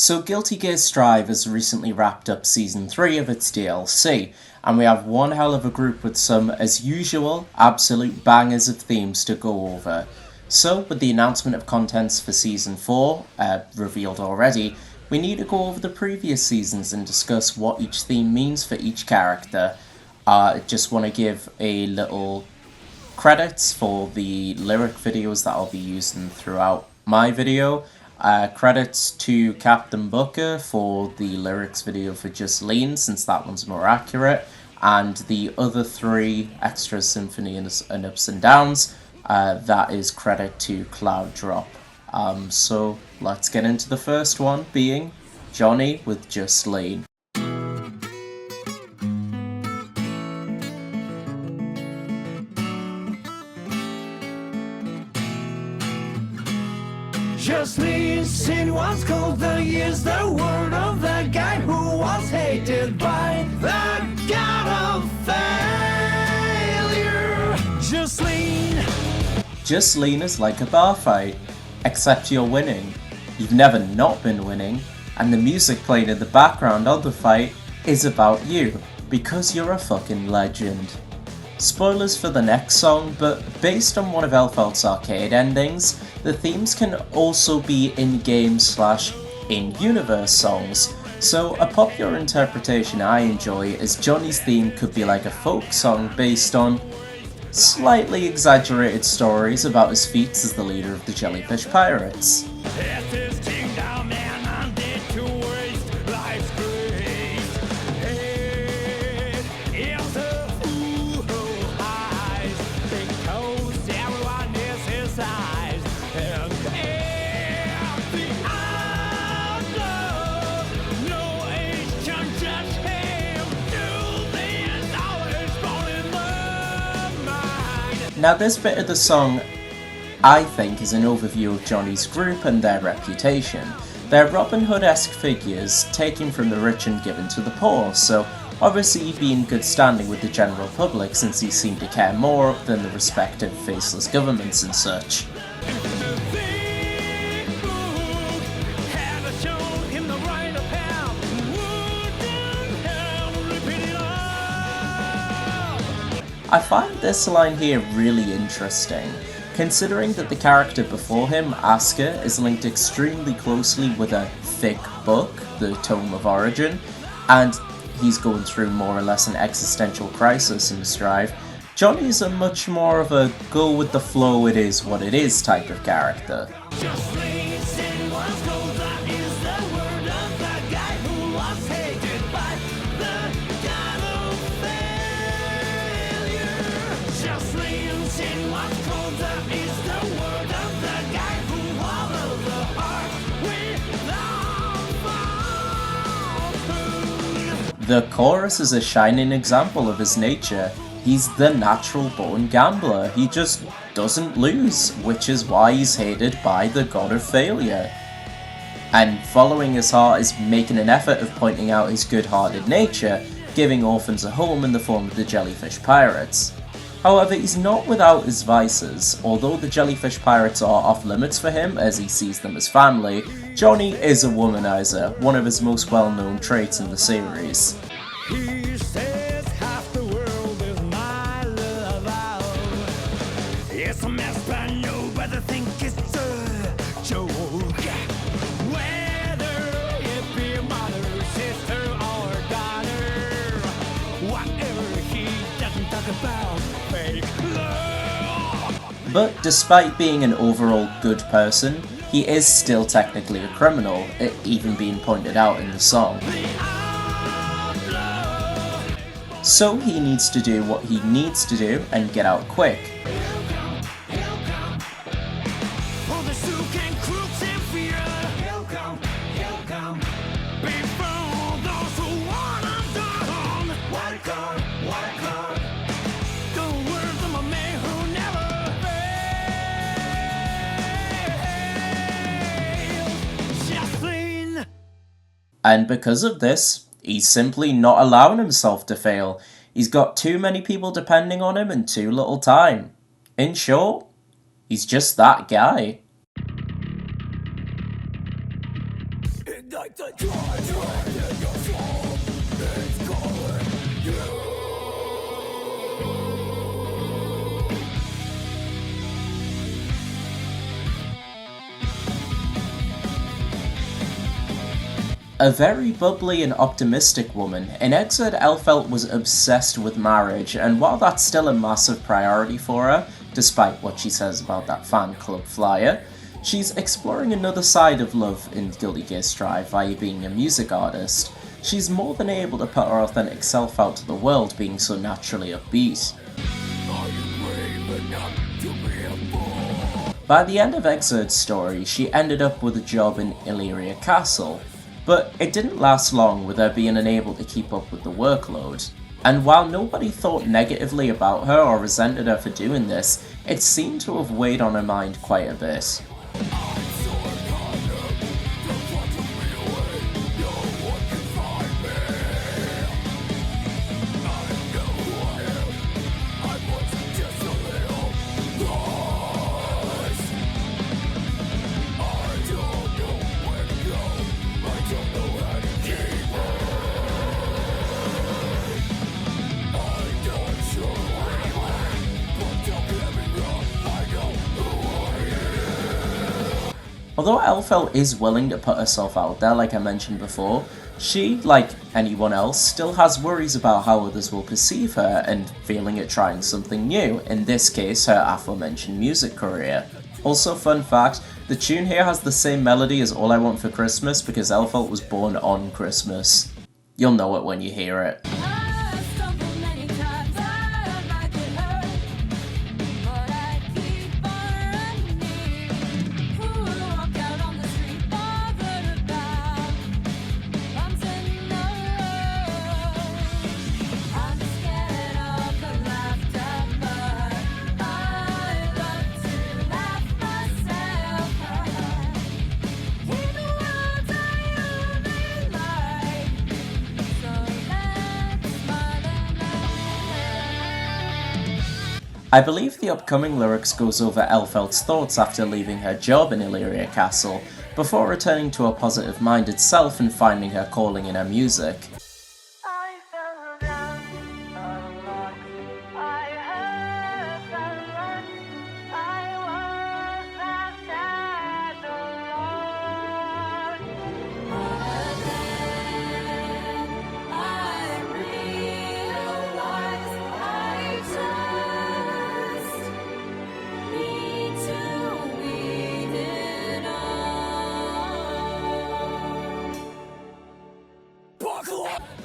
So Guilty Gear Strive has recently wrapped up Season 3 of its DLC, and we have one hell of a group with some, as usual, absolute bangers of themes to go over. So, with the announcement of contents for Season 4 revealed already, we need to go over the previous seasons and discuss what each theme means for each character. Just want to give a little credits for the lyric videos that I'll be using throughout my video. Credits to Captain Booker for the lyrics video for Just Lean, since that one's more accurate, and the other three, Extra Symphony and Ups and Downs, that is credit to Cloud Drop. So let's get into the first one, being Johnny with Just Lean. Just listen what's called the years, the word of the guy who was hated by the god of failure. Just lean. Just Lean is like a bar fight, except you're winning. You've never not been winning, and the music playing in the background of the fight is about you, because you're a fucking legend. Spoilers for the next song, but based on one of Elfelt's arcade endings, the themes can also be in-game / in-universe songs, so a popular interpretation I enjoy is Johnny's theme could be like a folk song based on slightly exaggerated stories about his feats as the leader of the Jellyfish Pirates. Now this bit of the song, I think, is an overview of Johnny's group and their reputation. They're Robin Hood-esque figures, taken from the rich and given to the poor, so obviously he'd be in good standing with the general public since he seemed to care more than the respective faceless governments and such. I find this line here really interesting, considering that the character before him, Asuka, is linked extremely closely with a thick book, the Tome of Origin, and he's going through more or less an existential crisis in Strive. Johnny's a much more of a go with the flow, it is what it is type of character. The chorus is a shining example of his nature. He's the natural born gambler. He just doesn't lose, which is why he's hated by the god of failure. And following his heart is making an effort of pointing out his good-hearted nature, giving orphans a home in the form of the Jellyfish Pirates. However, he's not without his vices. Although the Jellyfish Pirates are off limits for him, as he sees them as family, Johnny is a womanizer, one of his most well-known traits in the series. He says half the world is my love. It's a mess, but nobody think it's a joke. Whether it be a mother, sister, or daughter, whatever, he doesn't talk about fake love. But despite being an overall good person, he is still technically a criminal, it even being pointed out in the song. So he needs to do what he needs to do and get out quick. And because of this, he's simply not allowing himself to fail. He's got too many people depending on him and too little time. In short, he's just that guy. Ignite the drive in your soul. It's calling you. A very bubbly and optimistic woman, in Exit Elphelt was obsessed with marriage, and while that's still a massive priority for her, despite what she says about that fan club flyer, she's exploring another side of love in Guilty Gear Strive via being a music artist. She's more than able to put her authentic self out to the world, being so naturally upbeat. By the end of Exit's story, she ended up with a job in Illyria Castle, but it didn't last long with her being unable to keep up with the workload. And while nobody thought negatively about her or resented her for doing this, it seemed to have weighed on her mind quite a bit. Although Elphelt is willing to put herself out there, like I mentioned before, she, like anyone else, still has worries about how others will perceive her and feeling at trying something new, in this case her aforementioned music career. Also, fun fact, the tune here has the same melody as All I Want for Christmas because Elphelt was born on Christmas. You'll know it when you hear it. I believe the upcoming lyrics goes over Elphelt's thoughts after leaving her job in Illyria Castle, before returning to her positive-minded self and finding her calling in her music.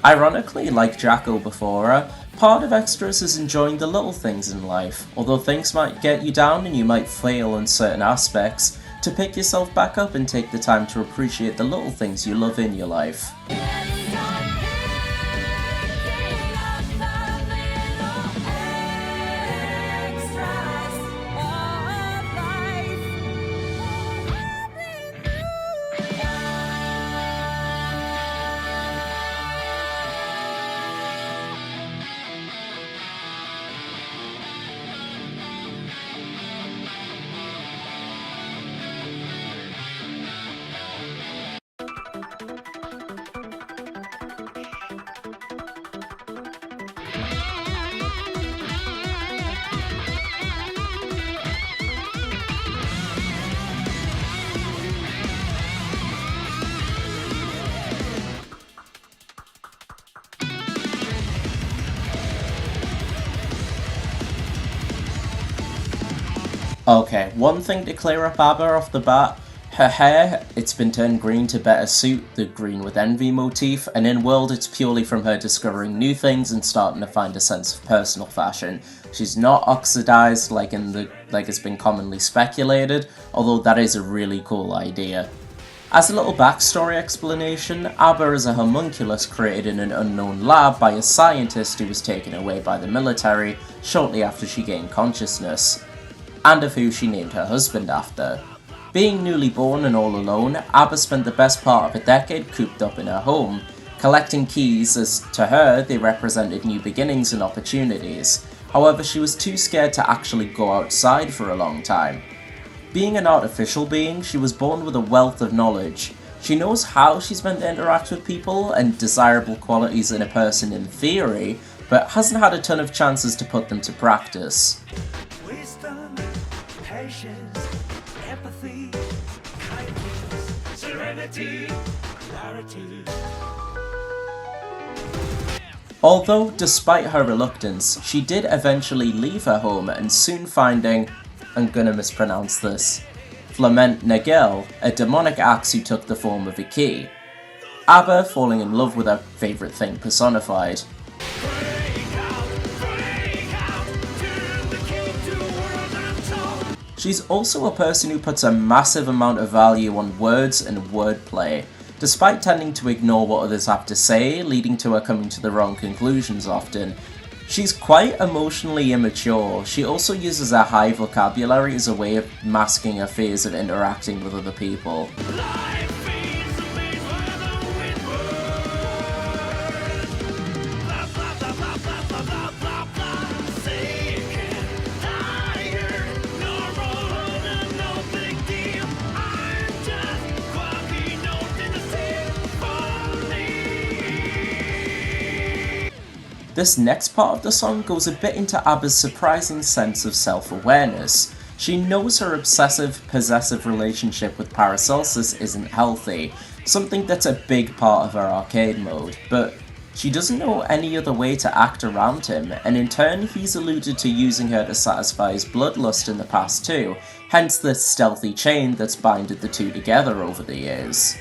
Ironically, like Jacko before her, part of Extras is enjoying the little things in life. Although things might get you down and you might fail in certain aspects, to pick yourself back up and take the time to appreciate the little things you love in your life. Okay, one thing to clear up A.B.A off the bat, her hair, it's been turned green to better suit the Green with Envy motif, and in World it's purely from her discovering new things and starting to find a sense of personal fashion. She's not oxidized like it's been commonly speculated, although that is a really cool idea. As a little backstory explanation, A.B.A is a homunculus created in an unknown lab by a scientist who was taken away by the military shortly after she gained consciousness, and of who she named her husband after. Being newly born and all alone, A.B.A spent the best part of a decade cooped up in her home, collecting keys as, to her, they represented new beginnings and opportunities. However, she was too scared to actually go outside for a long time. Being an artificial being, she was born with a wealth of knowledge. She knows how she's meant to interact with people and desirable qualities in a person in theory, but hasn't had a ton of chances to put them to practice. Wisdom, patience, empathy, kindness, serenity, clarity. Although, despite her reluctance, she did eventually leave her home and soon finding, I'm gonna mispronounce this, Flament Nagel, a demonic axe who took the form of a key. A.B.A falling in love with her favourite thing personified. She's also a person who puts a massive amount of value on words and wordplay, despite tending to ignore what others have to say, leading to her coming to the wrong conclusions often. She's quite emotionally immature. She also uses her high vocabulary as a way of masking her fears of interacting with other people. This next part of the song goes a bit into A.B.Ba's surprising sense of self-awareness. She knows her obsessive-possessive relationship with Paracelsus isn't healthy, something that's a big part of her arcade mode, but she doesn't know any other way to act around him, and in turn he's alluded to using her to satisfy his bloodlust in the past too, hence the stealthy chain that's binded the two together over the years.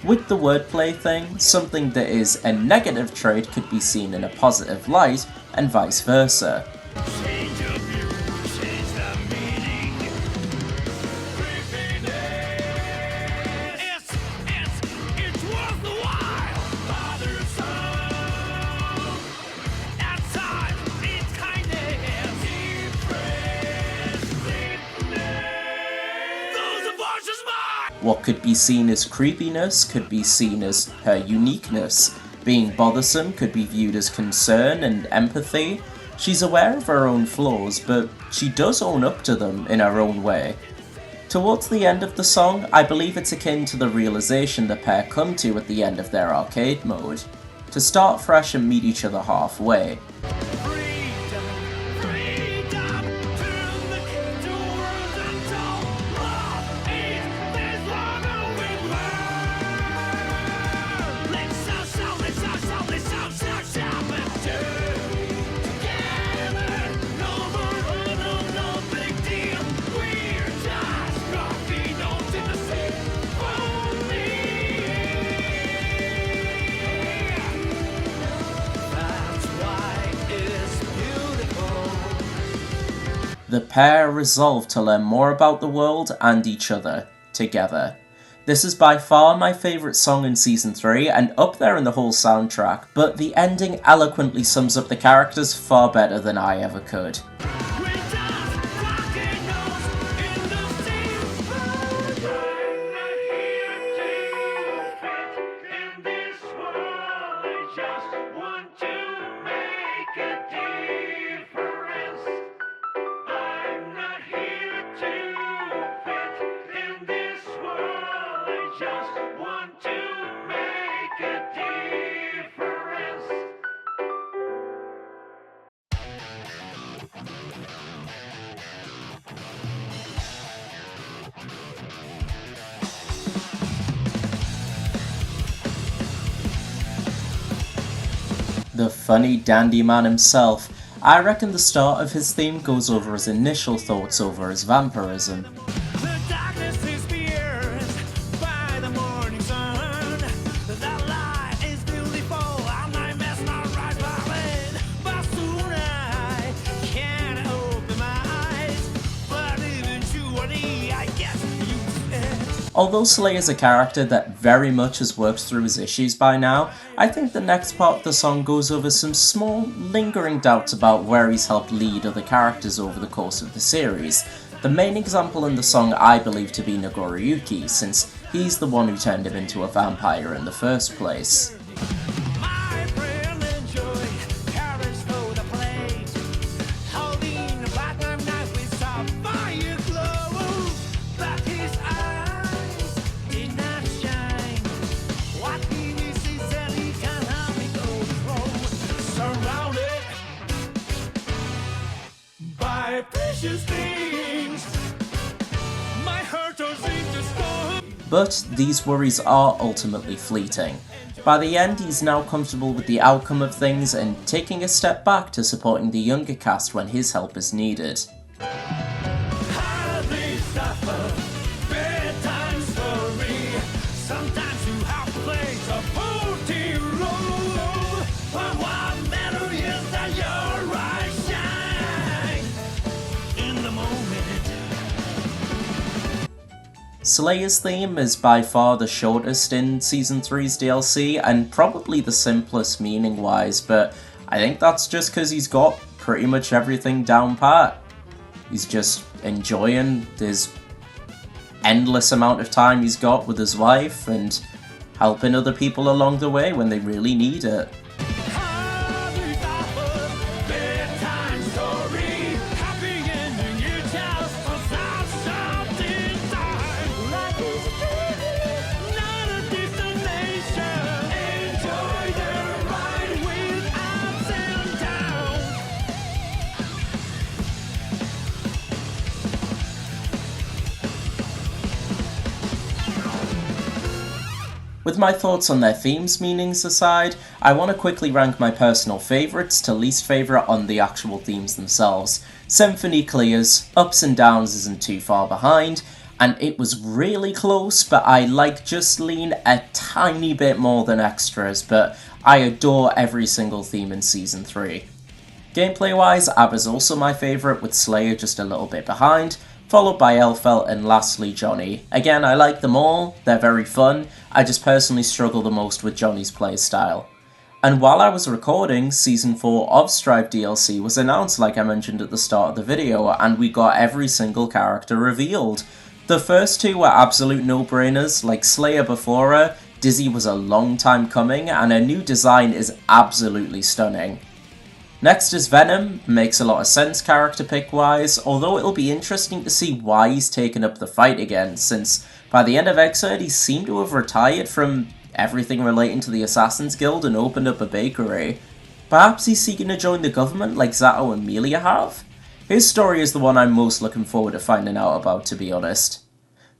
With the wordplay thing, something that is a negative trait could be seen in a positive light, and vice versa. What could be seen as creepiness could be seen as her uniqueness. Being bothersome could be viewed as concern and empathy. She's aware of her own flaws, but she does own up to them in her own way. Towards the end of the song, I believe it's akin to the realization the pair come to at the end of their arcade mode. To start fresh and meet each other halfway. The pair resolve to learn more about the world and each other, together. This is by far my favourite song in Season 3 and up there in the whole soundtrack, but the ending eloquently sums up the characters far better than I ever could. The funny dandy man himself, I reckon the start of his theme goes over his initial thoughts over his vampirism. Although Slay is a character that very much has worked through his issues by now, I think the next part of the song goes over some small, lingering doubts about where he's helped lead other characters over the course of the series. The main example in the song I believe to be Nagoriyuki, since he's the one who turned him into a vampire in the first place. But these worries are ultimately fleeting. By the end, he's now comfortable with the outcome of things and taking a step back to supporting the younger cast when his help is needed. Slayer's theme is by far the shortest in Season 3's DLC, and probably the simplest meaning-wise, but I think that's just because he's got pretty much everything down pat. He's just enjoying this endless amount of time he's got with his wife, and helping other people along the way when they really need it. With my thoughts on their themes meanings aside, I want to quickly rank my personal favourites to least favourite on the actual themes themselves. Symphony clears, Ups and Downs isn't too far behind, and it was really close, but I like Just Lean a tiny bit more than Extras, but I adore every single theme in Season 3. Gameplay wise, A.B.A.'s also my favourite, with Slayer just a little bit behind, followed by Elfelt and lastly Johnny. Again, I like them all, they're very fun, I just personally struggle the most with Johnny's playstyle. And while I was recording, Season 4 of Strive DLC was announced like I mentioned at the start of the video, and we got every single character revealed. The first two were absolute no-brainers, like Slayer before her, Dizzy was a long time coming, and her new design is absolutely stunning. Next is Venom, makes a lot of sense character pick wise, although it'll be interesting to see why he's taken up the fight again, since by the end of Xrd he seemed to have retired from everything relating to the Assassin's Guild and opened up a bakery. Perhaps he's seeking to join the government like Zato and Melia have? His story is the one I'm most looking forward to finding out about, to be honest.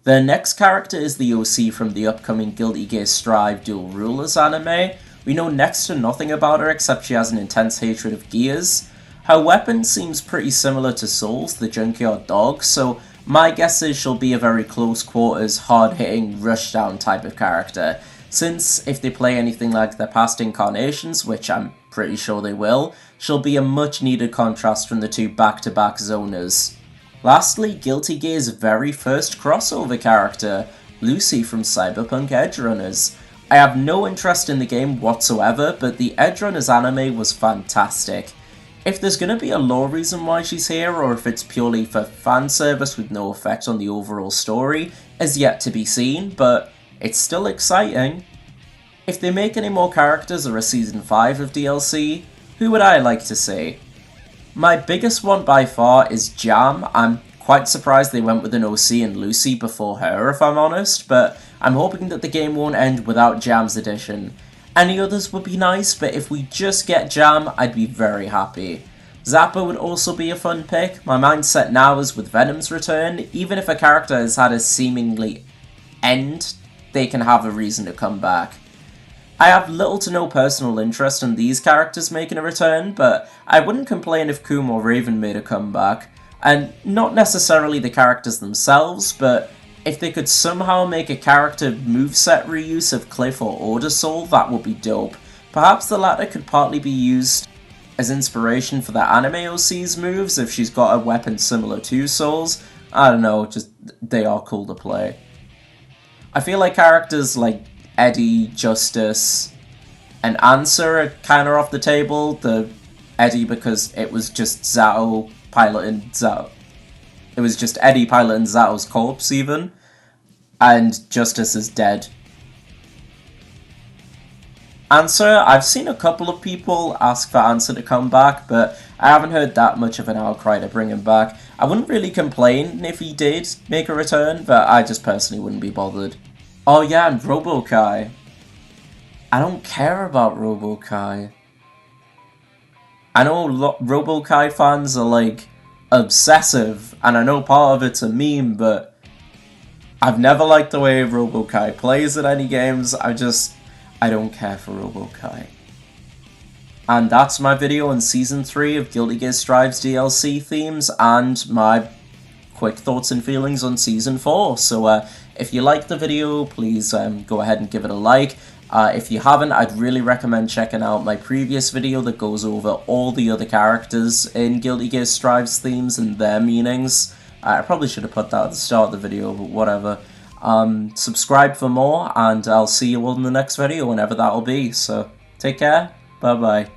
The next character is the OC from the upcoming Guilty Gear Strive Dual Rulers anime. We know next to nothing about her except she has an intense hatred of gears. Her weapon seems pretty similar to Soul's, the Junkyard Dog, so my guess is she'll be a very close quarters, hard-hitting, rushdown type of character, since if they play anything like their past incarnations, which I'm pretty sure they will, she'll be a much needed contrast from the two back-to-back zoners. Lastly, Guilty Gear's very first crossover character, Lucy from Cyberpunk Edgerunners. I have no interest in the game whatsoever, but the Edgerunners anime was fantastic. If there's going to be a lore reason why she's here, or if it's purely for fan service with no effect on the overall story, is yet to be seen, but it's still exciting. If they make any more characters or a Season 5 of DLC, who would I like to see? My biggest one by far is Jam. I'm quite surprised they went with an OC and Lucy before her, if I'm honest, but I'm hoping that the game won't end without Jam's addition. Any others would be nice, but if we just get Jam, I'd be very happy. Zappa would also be a fun pick. My mindset now is with Venom's return, even if a character has had a seemingly end, they can have a reason to come back. I have little to no personal interest in these characters making a return, but I wouldn't complain if Coom or Raven made a comeback. And not necessarily the characters themselves, but if they could somehow make a character moveset reuse of Cliff or Order Soul, that would be dope. Perhaps the latter could partly be used as inspiration for the anime OC's moves if she's got a weapon similar to Soul's. I don't know, just they are cool to play. I feel like characters like Eddie, Justice, and Answer are kind of off the table. The Eddie because it was just Zato piloting Zato. It was just Eddie piloting Zato's corpse even, and Justice is dead. Answer, I've seen a couple of people ask for Answer to come back, but I haven't heard that much of an outcry to bring him back. I wouldn't really complain if he did make a return, but I just personally wouldn't be bothered. Oh yeah, and Robo-Kai. I don't care about Robo-Kai. I know Robo-Kai fans are like obsessive, and I know part of it's a meme, but I've never liked the way Robo-Kai plays at any games. I don't care for Robo-Kai. And that's my video on Season 3 of Guilty Gear Strive's DLC themes, and my quick thoughts and feelings on Season 4. So if you liked the video, please go ahead and give it a like. If you haven't, I'd really recommend checking out my previous video that goes over all the other characters in Guilty Gear Strive's themes and their meanings. I probably should have put that at the start of the video, but whatever. Subscribe for more, and I'll see you all in the next video, whenever that'll be. So, take care, bye bye.